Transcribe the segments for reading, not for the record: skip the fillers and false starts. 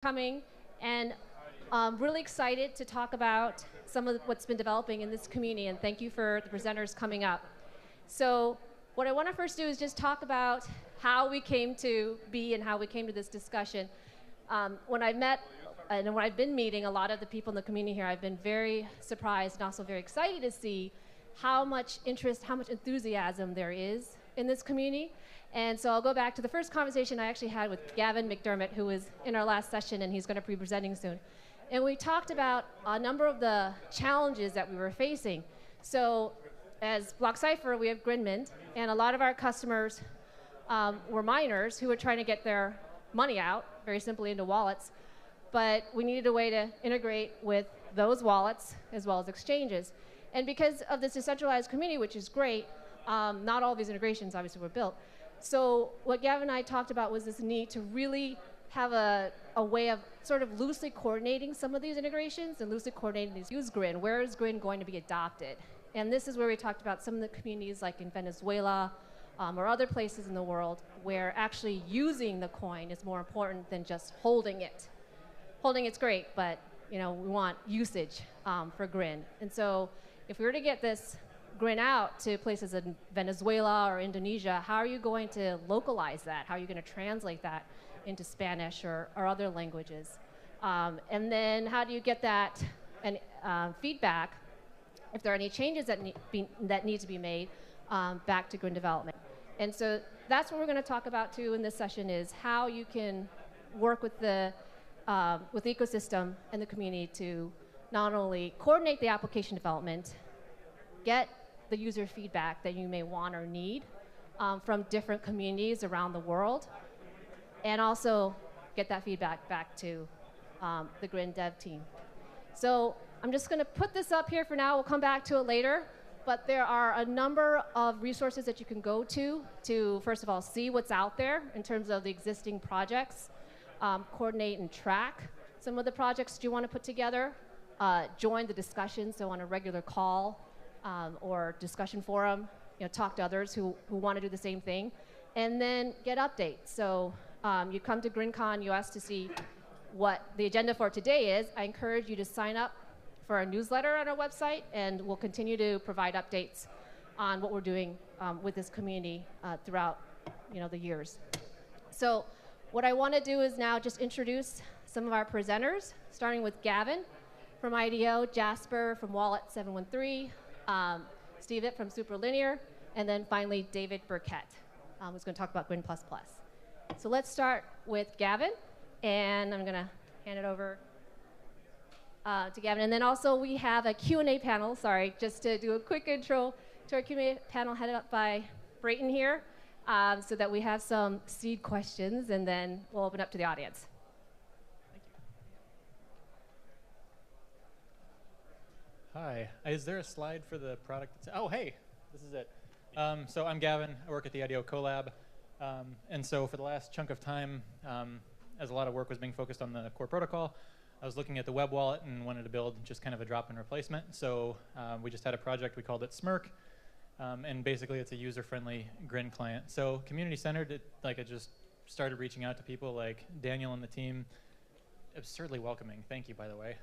coming, and I'm really excited to talk about some of what's been developing in this community, and thank you for the presenters coming up. So what I want to first do is just talk about how we came to be and how we came to this discussion. When I met and when I've been meeting a lot of the people in the community here, I've been very surprised and also very excited to see how much interest, how much enthusiasm there is in this community. And so I'll go back to the first conversation I actually had with Gavin McDermott, who was in our last session, and he's going to be presenting soon. And we talked about a number of the challenges that we were facing. So as BlockCypher, we have Grin, and a lot of our customers were miners who were trying to get their money out, very simply into wallets. But we needed a way to integrate with those wallets as well as exchanges. And because of this decentralized community, which is great, not all of these integrations obviously were built. So what Gavin and I talked about was this need to really have a way of sort of loosely coordinating some of these integrations and loosely coordinating these. Use Grin. Where is Grin going to be adopted? And this is where we talked about some of the communities like in Venezuela or other places in the world where actually using the coin is more important than just holding it. Holding it's great, but we want usage for Grin. And so if we were to get this Grin out to places in Venezuela or Indonesia, how are you going to localize that? How are you going to translate that into Spanish or other languages? And then how do you get that and feedback, if there are any changes that need to be made, back to Grin development? And so that's what we're going to talk about too in this session, is how you can work with the ecosystem and the community to not only coordinate the application development, get the user feedback that you may want or need from different communities around the world, and also get that feedback back to the Grin dev team. So I'm just going to put this up here for now. We'll come back to it later. But there are a number of resources that you can go to first of all, see what's out there in terms of the existing projects, coordinate and track some of the projects you want to put together, join the discussion, so on a regular call, or discussion forum, talk to others who want to do the same thing, and then get updates. So you come to grinconUS to see what the agenda for today is. I encourage you to sign up for our newsletter on our website, and we'll continue to provide updates on what we're doing with this community throughout the years. So what I want to do is now just introduce some of our presenters, starting with Gavin from IDO, Jasper from Wallet 713, Steve It from Superlinear, and then finally David Burkett, who's going to talk about grinplus. So let's start with Gavin, and I'm going to hand it over to Gavin. And then also we have a Q&A panel, just to do a quick intro to our Q&A panel headed up by Brayton here, so that we have some seed questions, and then we'll open up to the audience. Hi. Is there a slide for the product? Oh, hey, this is it. So I'm Gavin. I work at the IDO Collab. And so for the last chunk of time, as a lot of work was being focused on the core protocol, I was looking at the web wallet and wanted to build just kind of a drop-in replacement. So we just had a project. We called it Smirk. And basically, it's a user-friendly Grin client. So community-centered, I just started reaching out to people like Daniel and the team. Absurdly welcoming. Thank you, by the way.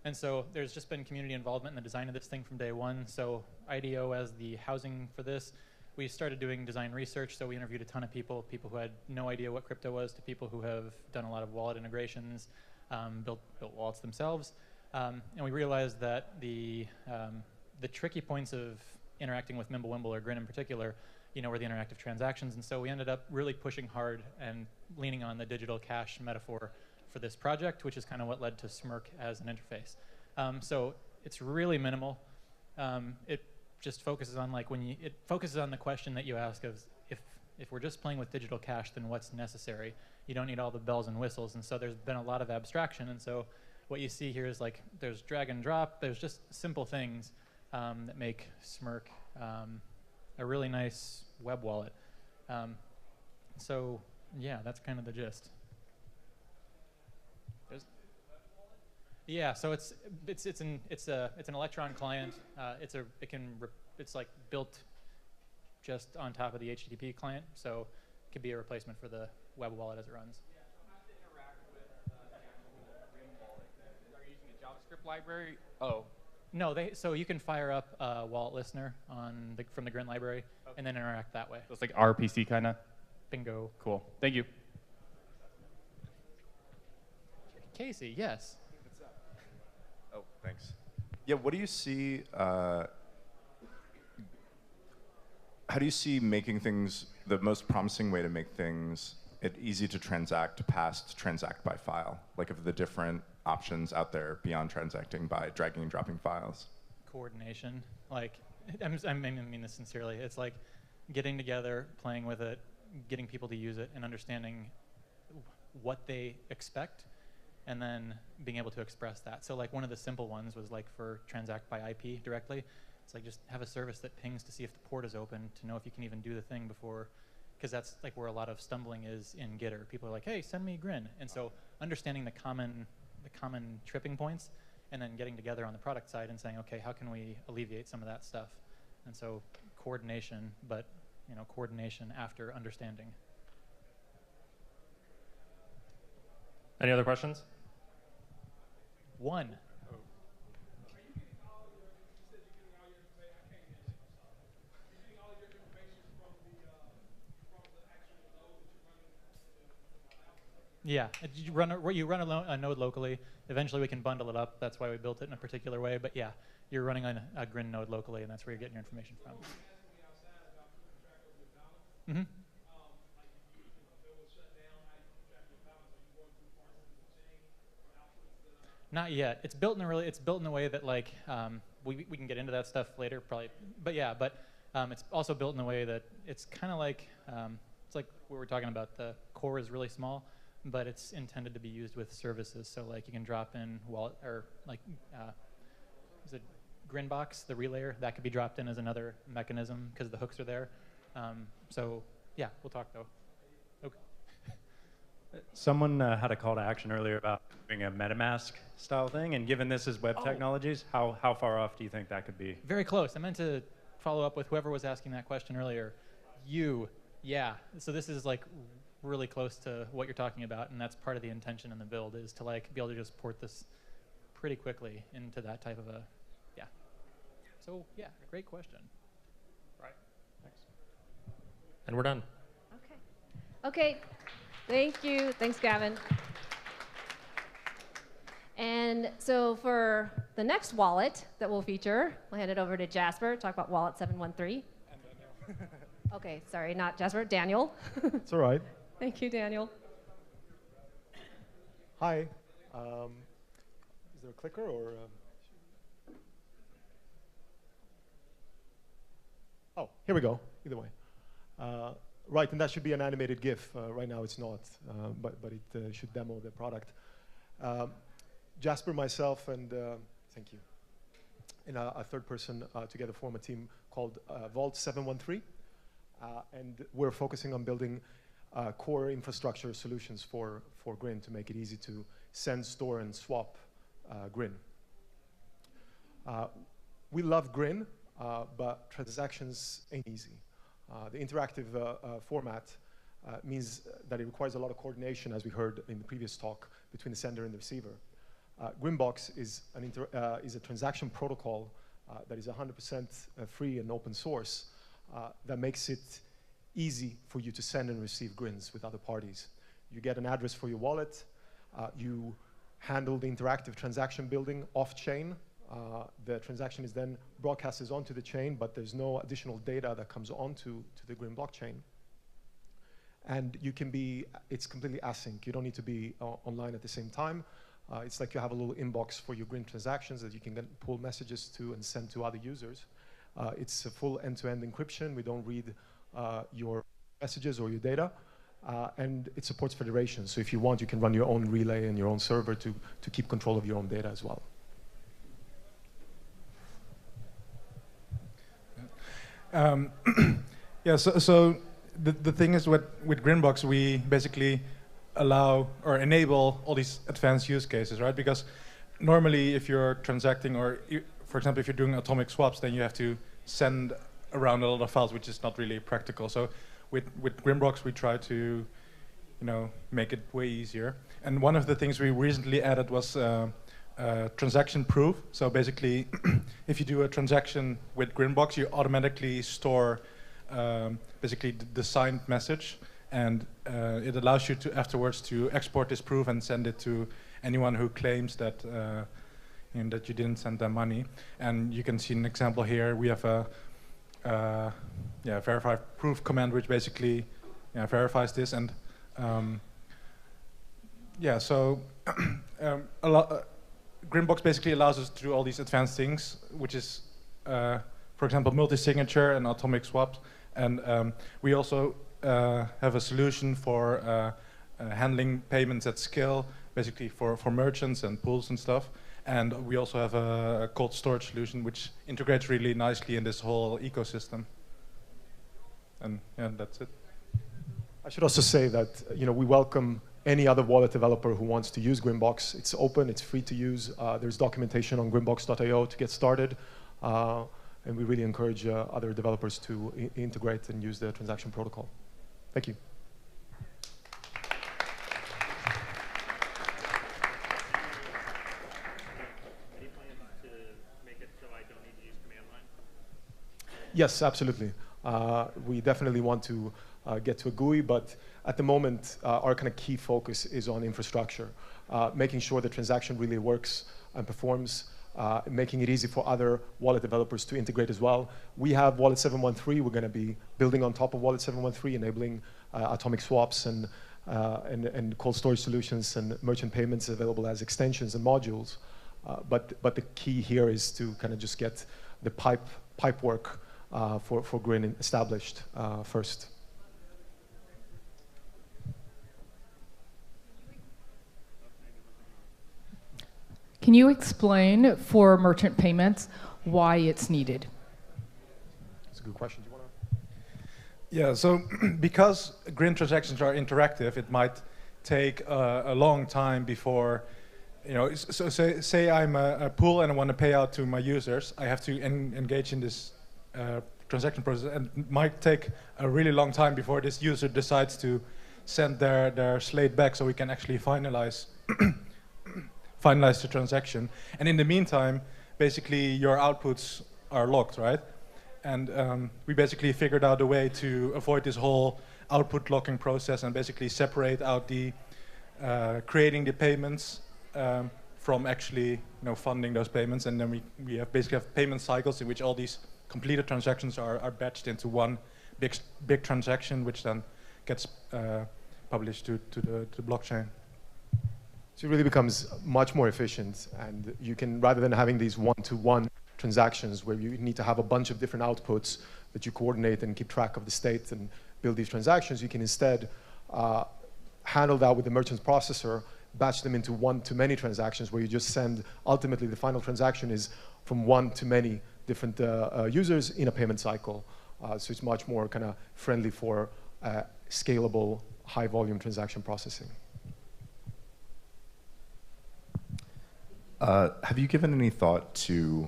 And so there's just been community involvement in the design of this thing from day one. So IDO, as the housing for this, we started doing design research. So we interviewed a ton of people who had no idea what crypto was, to people who have done a lot of wallet integrations, built wallets themselves. And we realized that the tricky points of interacting with Mimblewimble, or Grin in particular, were the interactive transactions. And so we ended up really pushing hard and leaning on the digital cash metaphor for this project, which is kind of what led to Smirk as an interface. So it's really minimal. It just focuses on it focuses on the question that you ask of, if we're just playing with digital cash, then what's necessary? You don't need all the bells and whistles. And so there's been a lot of abstraction. And so what you see here is there's drag and drop. There's just simple things that make Smirk a really nice web wallet. So yeah, that's kind of the gist. Yeah, so it's an Electron client. It's built just on top of the HTTP client, so it could be a replacement for the web wallet as it runs. Yeah, so how does it interact with library? Oh. No, so you can fire up a wallet listener from the Grin library, and then interact that way. So it's like RPC kind of? Bingo. Cool. Thank you. Casey, yes. Oh, thanks. Yeah, what do you see? How do you see making things, the most promising way to make things easy to transact past transact by file? Like of the different options out there beyond transacting by dragging and dropping files? Coordination. Like, I mean this sincerely. It's like getting together, playing with it, getting people to use it, and understanding what they expect, and then being able to express that. So like one of the simple ones was like for transact by IP directly. It's like just have a service that pings to see if the port is open, to know if you can even do the thing before, because that's like where a lot of stumbling is in Gitter. People are like, hey, send me Grin. And so understanding the common tripping points, and then getting together on the product side and saying, okay, how can we alleviate some of that stuff? And so coordination, but coordination after understanding. Any other questions? One. Yeah, you run a node locally. Eventually we can bundle it up. That's why we built it in a particular way. But yeah, you're running on a Grin node locally, and that's where you're getting your information from. Mm-hmm. Not yet. It's built in a way that like we can get into that stuff later probably. But yeah, it's also built in a way that it's kind of like it's like what we're talking about. The core is really small, but it's intended to be used with services. So like you can drop in wallet or like is it Grinbox, the relayer, that could be dropped in as another mechanism because the hooks are there. So yeah, we'll talk though. Okay. Someone had a call to action earlier about doing a MetaMask style thing, and given this is web technologies, how far off do you think that could be? Very close. I meant to follow up with whoever was asking that question earlier. Yeah. So this is like really close to what you're talking about, and that's part of the intention in the build, is to like be able to just port this pretty quickly into that type of So yeah, great question. Right. Thanks. And we're done. Okay. Thank you. Thanks, Gavin. And so for the next wallet that we'll feature, we'll hand it over to Jasper, talk about wallet 713. And Daniel. Okay, sorry, not Jasper, Daniel. It's all right. Thank you, Daniel. Hi. Is there a clicker or? Oh, here we go. Either way. Right, and that should be an animated GIF. Right now it's not, but it should demo the product. Jasper, myself, and thank you, and a third person together form a team called Vault 713, and we're focusing on building core infrastructure solutions for Grin to make it easy to send, store, and swap Grin. We love Grin, but transactions ain't easy. The interactive format means that it requires a lot of coordination, as we heard in the previous talk, between the sender and the receiver. Grinbox is a transaction protocol that is 100% free and open source that makes it easy for you to send and receive Grins with other parties. You get an address for your wallet. You handle the interactive transaction building off-chain. The transaction is then broadcasted onto the chain, but there's no additional data that comes onto the Grin blockchain. And it's completely async. You don't need to be online at the same time. It's like you have a little inbox for your Grin transactions that you can then pull messages to and send to other users. It's a full end-to-end encryption. We don't read your messages or your data. And it supports federation. So if you want, you can run your own relay and your own server to keep control of your own data as well. Yeah, so the thing is with Grinbox, we basically allow or enable all these advanced use cases, right? Because normally if you're transacting or, for example, if you're doing atomic swaps, then you have to send around a lot of files, which is not really practical. So with Grinbox, we try to, make it way easier. And one of the things we recently added was transaction proof. So basically, if you do a transaction with Grinbox, you automatically store basically the signed message, and it allows you to afterwards to export this proof and send it to anyone who claims that that you didn't send them money. And you can see an example here. We have a verify proof command, which basically verifies this. And so Grinbox basically allows us to do all these advanced things, which is, for example, multi-signature and atomic swaps. And we also have a solution for handling payments at scale, basically for merchants and pools and stuff. And we also have a cold storage solution, which integrates really nicely in this whole ecosystem. And yeah, that's it. I should also say that we welcome any other wallet developer who wants to use Grinbox. It's open, it's free to use. There's documentation on grinbox.io to get started. And we really encourage other developers to integrate and use the transaction protocol. Thank you. Any plans to make it so I don't need to use command line? Yes, absolutely. We definitely want to get to a GUI, but at the moment, our kind of key focus is on infrastructure, making sure the transaction really works and performs, making it easy for other wallet developers to integrate as well. We have Wallet 713. We're going to be building on top of Wallet 713, enabling atomic swaps and cold storage solutions and merchant payments available as extensions and modules. But the key here is to kind of just get the pipe work for Grin established first. Can you explain for merchant payments why it's needed? That's a good question. Do you want to? Yeah, so because Grin transactions are interactive, it might take a long time before, so say I'm a pool and I want to pay out to my users. I have to engage in this transaction process, and it might take a really long time before this user decides to send their slate back so we can actually finalize the transaction. And in the meantime, basically your outputs are locked, right? And we basically figured out a way to avoid this whole output locking process and basically separate out the creating the payments from actually funding those payments. And then we basically have payment cycles in which all these completed transactions are batched into one big transaction, which then gets published to the blockchain. So it really becomes much more efficient, and you can, rather than having these one-to-one transactions where you need to have a bunch of different outputs that you coordinate and keep track of the state and build these transactions, you can instead handle that with the merchant processor, batch them into one-to-many transactions where you just send, ultimately the final transaction is from one to many different users in a payment cycle. So it's much more kind of friendly for scalable, high-volume transaction processing. Have you given any thought to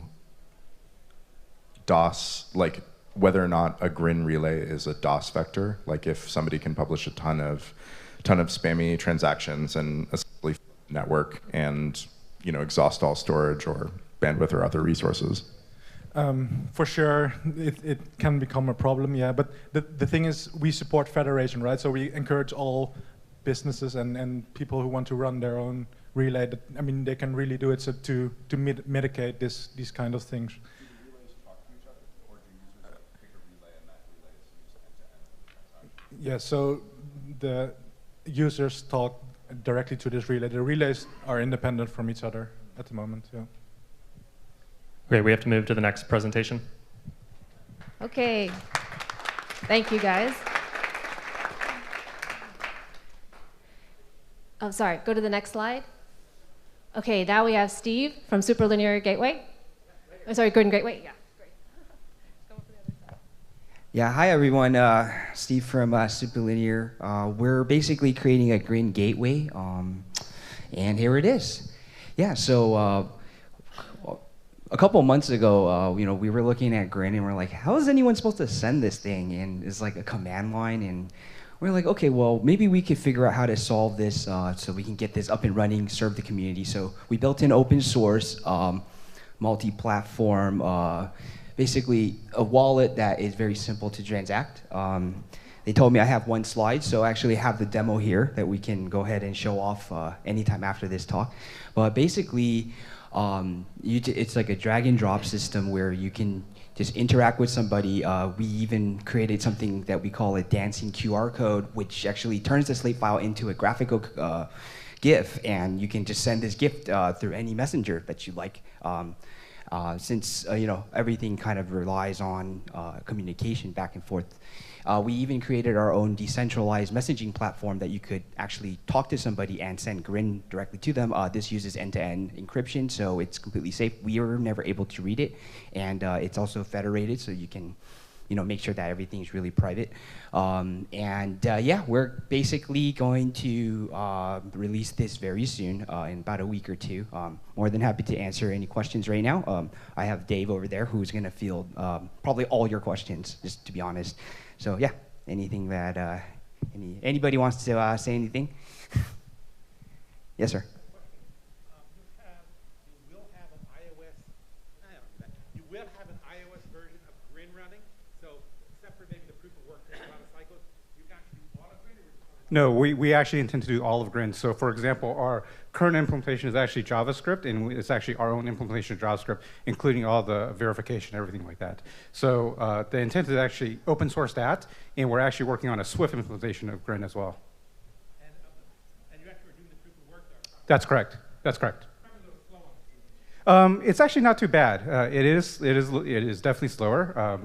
DOS, like whether or not a Grin relay is a DOS vector? Like if somebody can publish a ton of spammy transactions and essentially network and exhaust all storage or bandwidth or other resources. For sure, it can become a problem, yeah. But the thing is, we support federation, right? So we encourage all businesses and people who want to run their own relay. I mean, they can really do it to mitigate these kind of things. Do the relays talk to each other, or do users pick a relay and that relay is used end-to-end? Yeah, so the users talk directly to this relay. The relays are independent from each other at the moment, yeah. Great, we have to move to the next presentation. Okay. Thank you, guys. Oh, sorry, go to the next slide. Okay, now we have Steve from Superlinear Gateway. Oh, sorry, Grin Gateway, yeah. Yeah, hi everyone. Steve from Superlinear. We're basically creating a Grin gateway, and here it is. Yeah, so a couple months ago, we were looking at Grin and we're like, how is anyone supposed to send this thing? And it's like a command line, and we're like, okay, well, maybe we could figure out how to solve this so we can get this up and running, serve the community. So we built an open source, multi-platform, basically a wallet that is very simple to transact. They told me I have one slide, so I actually have the demo here that we can go ahead and show off anytime after this talk. But basically, it's like a drag and drop system where you can just interact with somebody. We even created something that we call a dancing QR code, which actually turns the slate file into a graphical GIF, and you can just send this GIF through any messenger that you like. Since everything kind of relies on communication back and forth. We even created our own decentralized messaging platform that you could actually talk to somebody and send Grin directly to them. This uses end-to-end encryption, so it's completely safe. We were never able to read it, and it's also federated, so you can make sure that everything's really private. Yeah, we're basically going to release this very soon, in about a week or two. More than happy to answer any questions right now. I have Dave over there who's gonna field probably all your questions, just to be honest. So yeah, anything that, anybody wants to say anything? Yes, sir. You will have an iOS version of Grin running, so except for maybe the proof of work takes a lot of cycles, you can actually do all of Grin. No, we actually intend to do all of Grin. So for example, our current implementation is actually JavaScript, and it's actually our own implementation of JavaScript, including all the verification, everything like that. So the intent is actually open source that, and we're actually working on a Swift implementation of Grin as well. And you actually are doing the proof of work there. That's correct. That's correct. It's actually not too bad. It is definitely slower.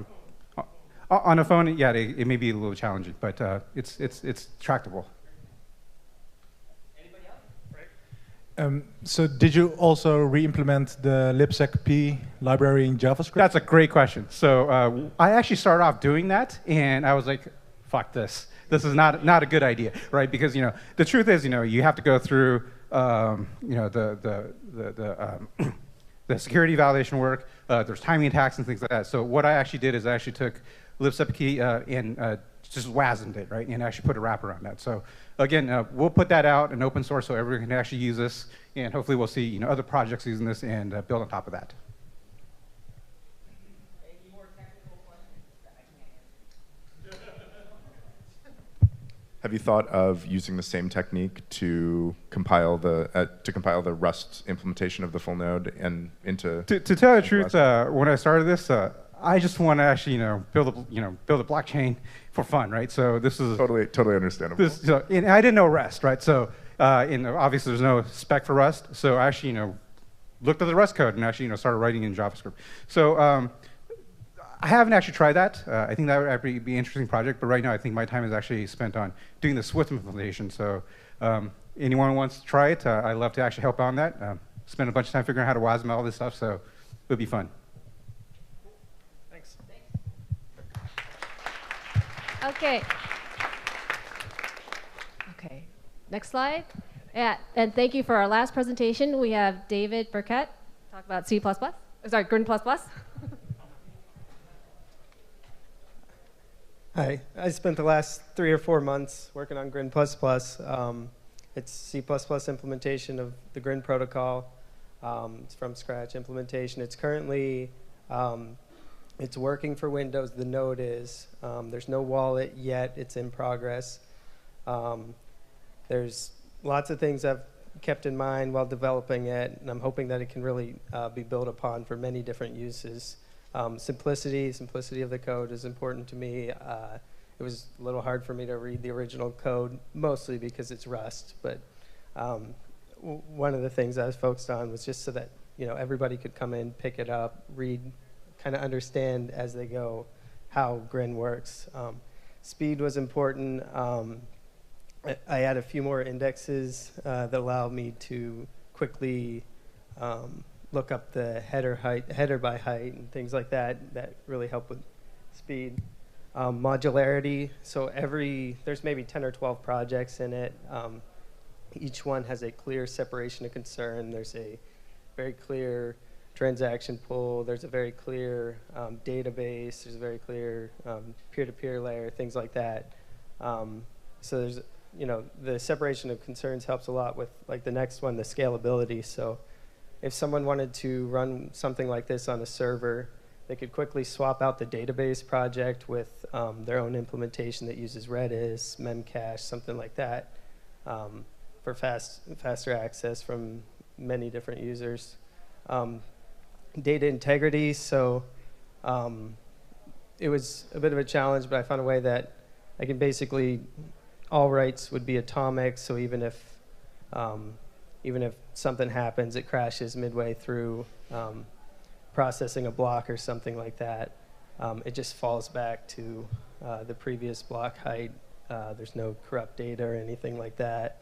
On a phone, yeah, it may be a little challenging, but it's tractable. So did you also re-implement the libsecp library in JavaScript? That's a great question. So I actually started off doing that, and I was like, fuck this. This is not a good idea, right? Because the truth is, you have to go through the security validation work. There's timing attacks and things like that. So what I actually did is I actually took libsecp and just WASM'd it, right, and actually put a wrapper around that. So again, we'll put that out in open source so everyone can actually use this, and hopefully we'll see other projects using this and build on top of that. Any more technical questions that I can answer? Have you thought of using the same technique to compile the Rust implementation of the full node and into? To tell the truth, when I started this, I just want to actually build a blockchain for fun, right? So this is totally understandable. And I didn't know Rust, right? So obviously there's no spec for Rust, so I actually looked at the Rust code and actually started writing in JavaScript. So I haven't actually tried that. I think that would actually be an interesting project, but right now I think my time is actually spent on doing the Swift implementation. So anyone who wants to try it, I'd love to actually help on that. Spend a bunch of time figuring out how to WASM all this stuff, so it would be fun. Thanks. Okay. Okay. Next slide. Yeah, and thank you for our last presentation. We have David Burkett talk about C++. Sorry, Grin++. Hi, I spent the last 3 or 4 months working on Grin++. It's C++ implementation of the Grin protocol. It's from scratch implementation. It's currently, it's working for Windows, the node is. There's no wallet yet, it's in progress. There's lots of things I've kept in mind while developing it, and I'm hoping that it can really be built upon for many different uses. Simplicity of the code is important to me. It was a little hard for me to read the original code, mostly because it's Rust, but one of the things I was focused on was just so that everybody could come in, pick it up, read, kind of understand as they go how Grin works. Speed was important. I had a few more indexes that allow me to quickly look up the header by height and things like that that really help with speed. Modularity, so there's maybe 10 or 12 projects in it. Each one has a clear separation of concern. There's a very clear transaction pool. There's a very clear database. There's a very clear peer-to-peer layer, things like that. So there's, the separation of concerns helps a lot with like the next one, the scalability. So if someone wanted to run something like this on a server, they could quickly swap out the database project with their own implementation that uses Redis, Memcache, something like that, for faster access from many different users. Data integrity, so it was a bit of a challenge, but I found a way that I can basically, all writes would be atomic, so even if something happens, it crashes midway through processing a block or something like that, it just falls back to the previous block height. There's no corrupt data or anything like that.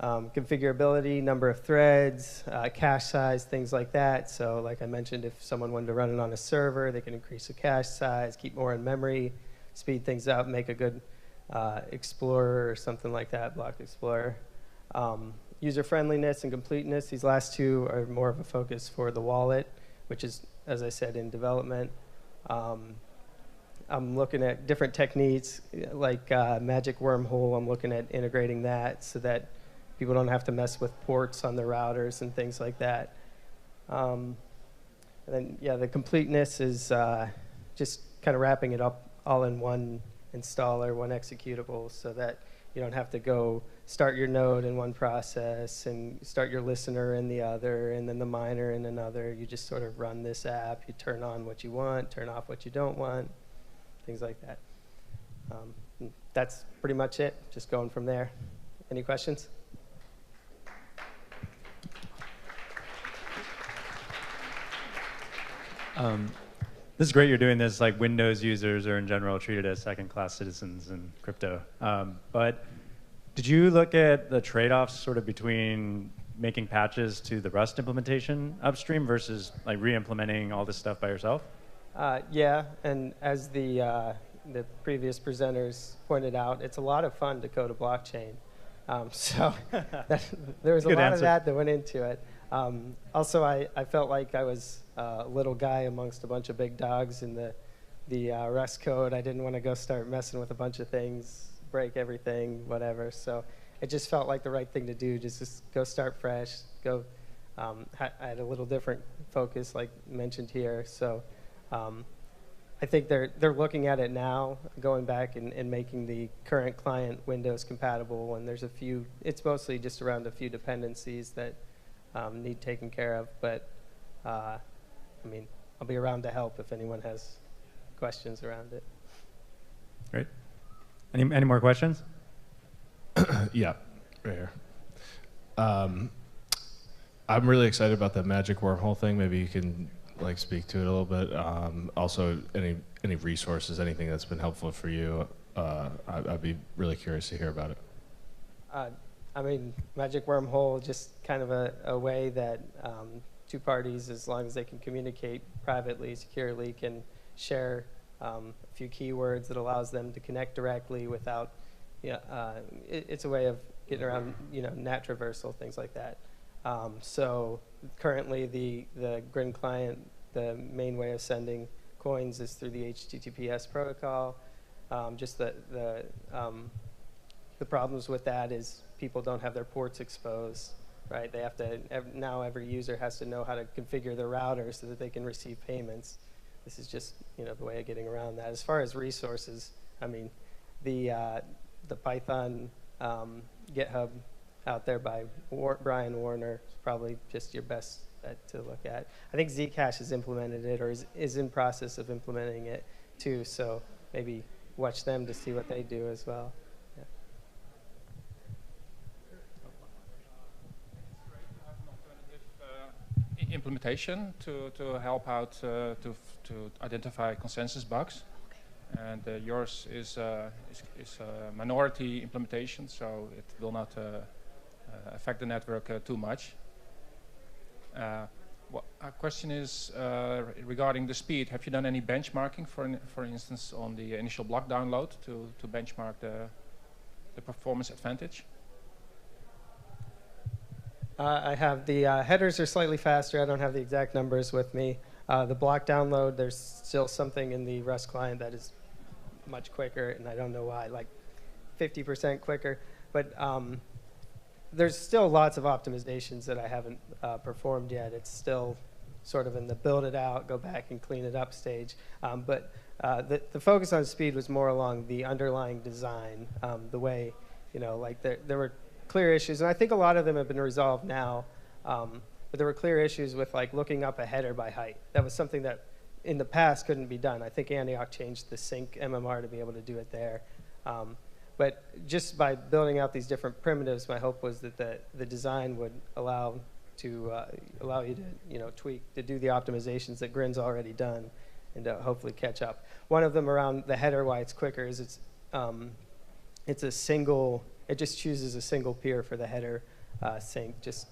Configurability, number of threads, cache size, things like that. So like I mentioned, if someone wanted to run it on a server, they can increase the cache size, keep more in memory, speed things up, make a good explorer or something like that, block explorer. User friendliness and completeness, these last two are more of a focus for the wallet, which is, as I said, in development. I'm looking at different techniques like magic wormhole. I'm looking at integrating that so that people don't have to mess with ports on their routers and things like that. And then, yeah, the completeness is just kind of wrapping it up all in one installer, one executable, so that you don't have to go start your node in one process and start your listener in the other and then the miner in another. You just sort of run this app. You turn on what you want, turn off what you don't want, things like that. That's pretty much it, just going from there. Any questions? This is great you're doing this. Like Windows users are in general treated as second-class citizens in crypto. But did you look at the trade-offs sort of between making patches to the Rust implementation upstream versus like re-implementing all this stuff by yourself? Yeah, and as the previous presenters pointed out, it's a lot of fun to code a blockchain. So there was a lot of that went into it. Also, I felt like I was a little guy amongst a bunch of big dogs in the Rust code. I didn't want to go start messing with a bunch of things, break everything, whatever. So it just felt like the right thing to do, just go start fresh, go. I had a little different focus, like mentioned here. So I think they're looking at it now, going back and making the current client Windows compatible. And there's a few, it's mostly just around a few dependencies that need taken care of. But I mean, I'll be around to help if anyone has questions around it. Great. Any more questions? Yeah, right here. I'm really excited about the magic wormhole thing. Maybe you can like speak to it a little bit. Also, any resources, anything that's been helpful for you. I'd be really curious to hear about it. I mean, magic wormhole, just kind of a way that two parties, as long as they can communicate privately, securely, can share a few keywords that allows them to connect directly without, it's a way of getting around, NAT traversal, things like that. So currently the Grin client, the main way of sending coins is through the HTTPS protocol. Just the problems with that is people don't have their ports exposed, right? They have to, now every user has to know how to configure their router so that they can receive payments. This is just, the way of getting around that. As far as resources, I mean, the Python GitHub out there by Brian Warner is probably just your best bet to look at. I think Zcash has implemented it or is in process of implementing it too, so maybe watch them to see what they do as well. Yeah. Implementation to help out to identify consensus bugs, and yours is a minority implementation, so it will not affect the network too much. Our question is regarding the speed. Have you done any benchmarking, for instance, on the initial block download to benchmark the performance advantage? I have the headers are slightly faster. I don't have the exact numbers with me. The block download, there's still something in the Rust client that is much quicker, and I don't know why. Like 50% quicker. But there's still lots of optimizations that I haven't performed yet. It's still sort of in the build it out, go back and clean it up stage. But the focus on speed was more along the underlying design, the way, like there were clear issues, and I think a lot of them have been resolved now. But there were clear issues with like looking up a header by height. That was something that in the past couldn't be done. I think Antioch changed the sync MMR to be able to do it there. But just by building out these different primitives, my hope was that the design would allow you to tweak, to do the optimizations that Grin's already done, and to hopefully catch up. One of them around the header, why it's quicker, is it's a single. It just chooses a single peer for the header sync. Just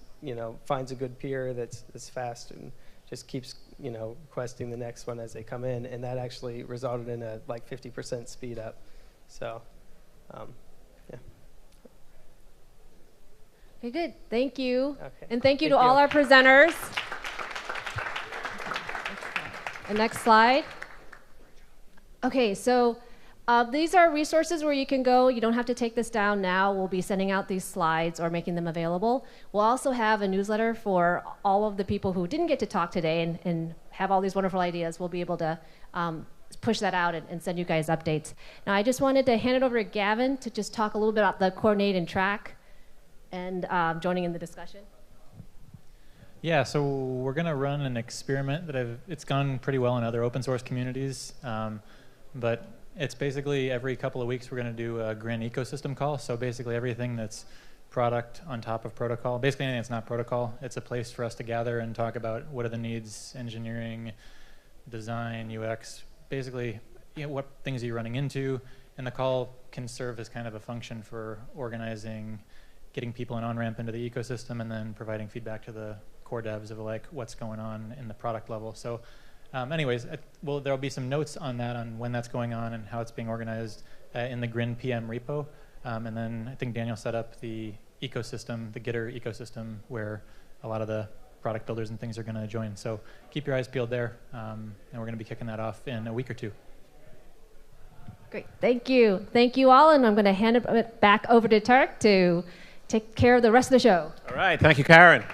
finds a good peer that's fast and just keeps requesting the next one as they come in, and that actually resulted in a like 50% speed up. So, yeah. Okay, good. Thank you. Okay. And thank you to all our presenters. The next slide. Okay, so these are resources where you can go. You don't have to take this down now. We'll be sending out these slides or making them available. We'll also have a newsletter for all of the people who didn't get to talk today and have all these wonderful ideas. We'll be able to push that out and send you guys updates. Now, I just wanted to hand it over to Gavin to just talk a little bit about the coordinate and track and joining in the discussion. Yeah, so we're going to run an experiment that it's gone pretty well in other open source communities, but it's basically every couple of weeks we're going to do a Grin ecosystem call. So basically everything that's product on top of protocol, basically anything that's not protocol, it's a place for us to gather and talk about what are the needs, engineering, design, UX, basically what things are you running into, and the call can serve as kind of a function for organizing, getting people an on-ramp into the ecosystem, and then providing feedback to the core devs of like what's going on in the product level. So anyways, there'll be some notes on that, on when that's going on and how it's being organized in the Grin PM repo. And then I think Daniel set up the ecosystem, the Gitter ecosystem, where a lot of the product builders and things are going to join. So keep your eyes peeled there, and we're going to be kicking that off in a week or two. Great, thank you. Thank you all, and I'm going to hand it back over to Tarek to take care of the rest of the show. All right, thank you, Karen.